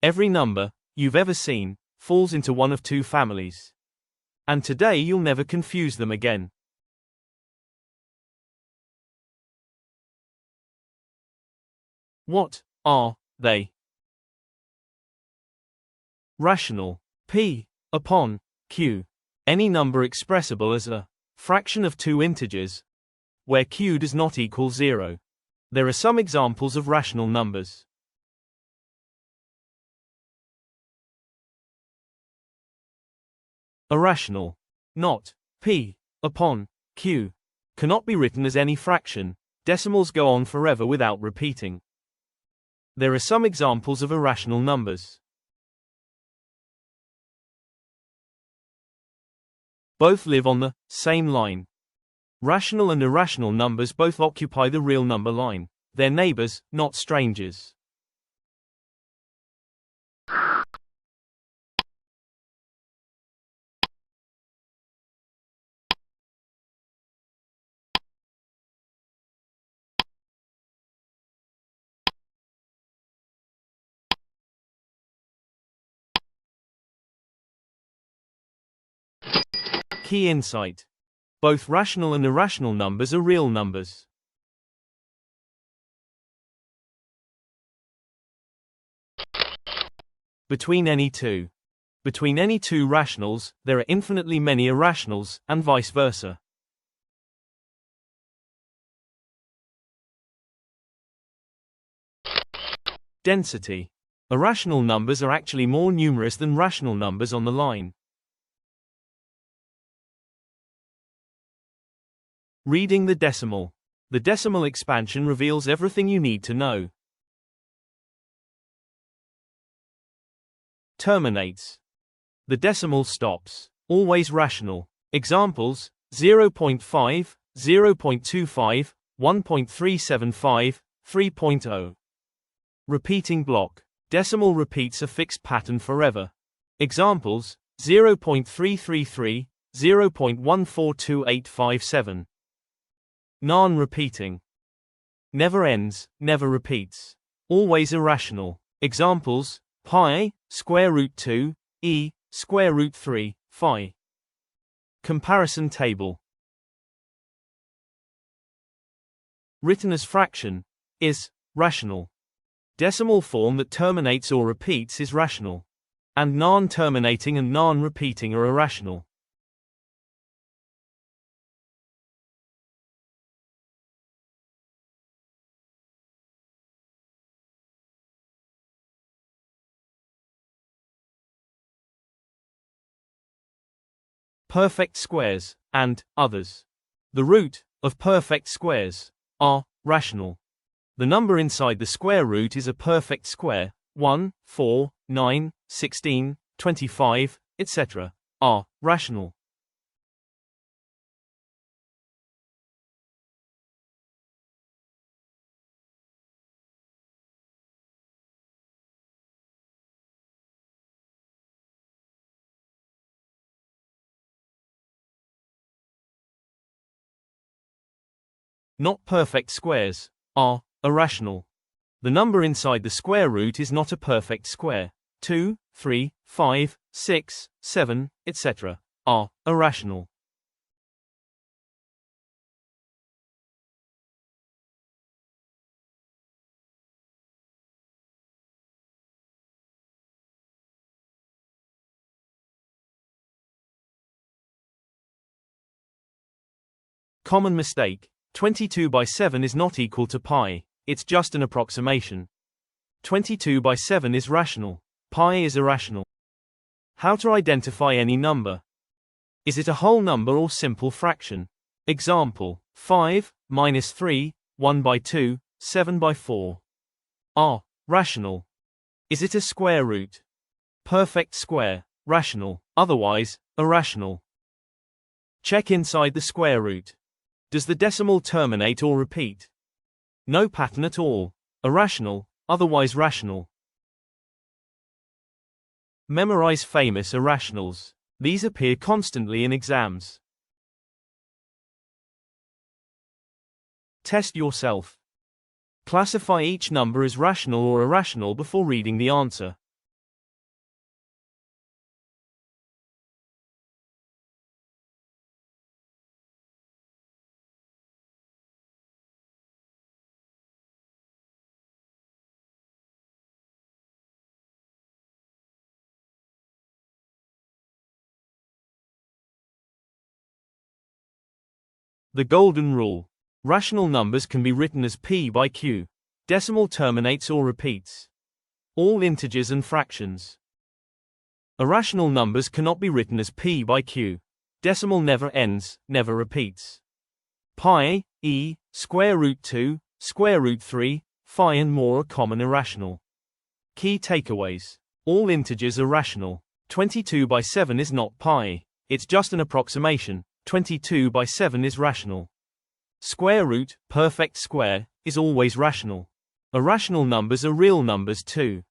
Every number you've ever seen falls into one of two families. And today you'll never confuse them again. What are they? Rational. P upon Q. Any number expressible as a fraction of two integers, where Q does not equal 0. There are some examples of rational numbers. Irrational. Not P upon Q. Cannot be written as any fraction. Decimals go on forever without repeating. There are some examples of irrational numbers. Both live on the same line. Rational and irrational numbers both occupy the real number line. They're neighbors, not strangers. Key insight. Both rational and irrational numbers are real numbers. Between any two rationals, there are infinitely many irrationals, and vice versa. Density. Irrational numbers are actually more numerous than rational numbers on the line. Reading the decimal. The decimal expansion reveals everything you need to know. Terminates. The decimal stops. Always rational. Examples: 0.5, 0.25, 1.375, 3.0. Repeating block. Decimal repeats a fixed pattern forever. Examples: 0.333, 0.142857. Non-repeating. Never ends, never repeats. Always irrational. Examples: pi, square root 2, e, square root 3, phi. Comparison table. Written as fraction is rational. Decimal form that terminates or repeats is rational. And non-terminating and non-repeating are irrational. Perfect squares, and others. The root of perfect squares are rational. The number inside the square root is a perfect square. 1, 4, 9, 16, 25, etc. are rational. Not perfect squares are irrational. The number inside the square root is not a perfect square. 2, 3, 5, 6, 7, etc. are irrational. Common mistake. 22 by 7 is not equal to pi. It's just an approximation. 22 by 7 is rational. Pi is irrational. How to identify any number? Is it a whole number or simple fraction? Example: 5, minus 3, 1 by 2, 7 by 4. are rational. Is it a square root? Perfect square, rational, otherwise, irrational. Check inside the square root. Does the decimal terminate or repeat? No pattern at all. Irrational, otherwise rational. Memorize famous irrationals. These appear constantly in exams. Test yourself. Classify each number as rational or irrational before reading the answer. The golden rule. Rational numbers can be written as p by q. Decimal terminates or repeats. All integers and fractions. Irrational numbers cannot be written as p by q. Decimal never ends, never repeats. Pi, e, square root 2, square root 3, phi and more are common irrational. Key takeaways. All integers are rational. 22 by 7 is not pi. It's just an approximation. 22 by 7 is rational. Square root, perfect square, is always rational. Irrational numbers are real numbers too.